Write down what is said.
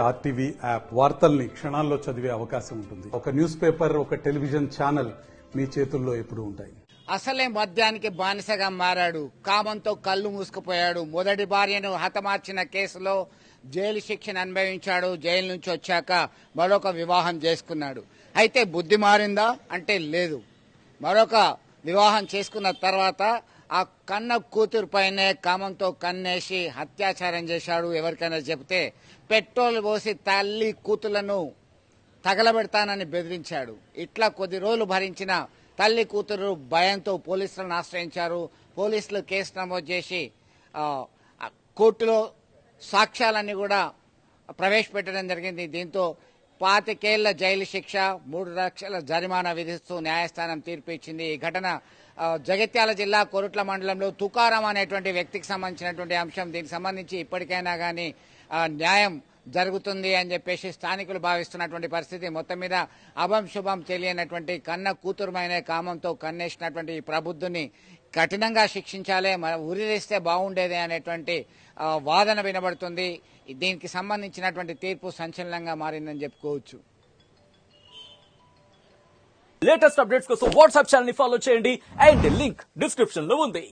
RTV app వార్తల్ని క్షణాల్లో చదివే అవకాశం ఉంటుంది. ఒక న్యూస్ పేపర్, ఒక టెలివిజన్ ఛానల్ మీ చేతుల్లో ఎప్పుడూ ఉంటాయి. అసలే మద్యానికి బానిసగా మారాడు. కామంతో కళ్ళు మూసుకుపోయాడు. మొదటి భార్యను హతమార్చిన కేసులో జైలు శిక్షను అనుభవించాడు. జైలు నుంచి వచ్చాక మరొక వివాహం చేసుకున్నాడు. అయితే బుద్ధి మారిందా అంటే లేదు. మరొక వివాహం చేసుకున్న తర్వాత ఆ కన్న కూతురు పైనే కామంతో కన్నేసి అత్యాచారం చేశాడు. ఎవరికైనా చెబితే పెట్రోల్ పోసి తల్లి కూతుళ్లను తగలబెడతానని బెదిరించాడు. ఇట్లా కొద్ది రోజులు భరించిన తల్లి కూతురు భయంతో పోలీసులను ఆశ్రయించారు. పోలీసులు కేసు నమోదు చేసి కోర్టులో సాక్ష్యాలన్నీ కూడా ప్రవేశపెట్టడం జరిగింది. దీంతో 25 ఏళ్ల జైలు శిక్ష, 3 లక్షల జరిమానా విధిస్తూ న్యాయస్థానం తీర్పు ఇచ్చింది. ఈ ఘటన జగిత్యాల జిల్లా కొరుట్ల మండలంలో తుకారాం అనేటువంటి వ్యక్తికి సంబంధించినటువంటి అంశం. దీనికి సంబంధించి ఇప్పటికైనా కానీ న్యాయం జరుగుతుంది అని చెప్పేసి స్థానికులు భావిస్తున్నటువంటి పరిస్థితి. మొత్తం మీద అభం శుభం తెలియనటువంటి కన్న కూతురుమైన కామంతో కన్నేసినటువంటి ఈ ప్రబుద్ధుని కఠినంగా శిక్షించాలి, ఉరివేస్తే బాగుండేది అనేటువంటి వాదన వినబడుతుంది. దీనికి సంబంధించినటువంటి తీర్పు సంచలనంగా మారిందని చెప్పుకోవచ్చు. లేటెస్ట్ అప్డేట్స్ కోసం వాట్సాప్ ఛానల్ ని ఫాలో చేయండి అండ్ లింక్ డిస్క్రిప్షన్ లో ఉంది.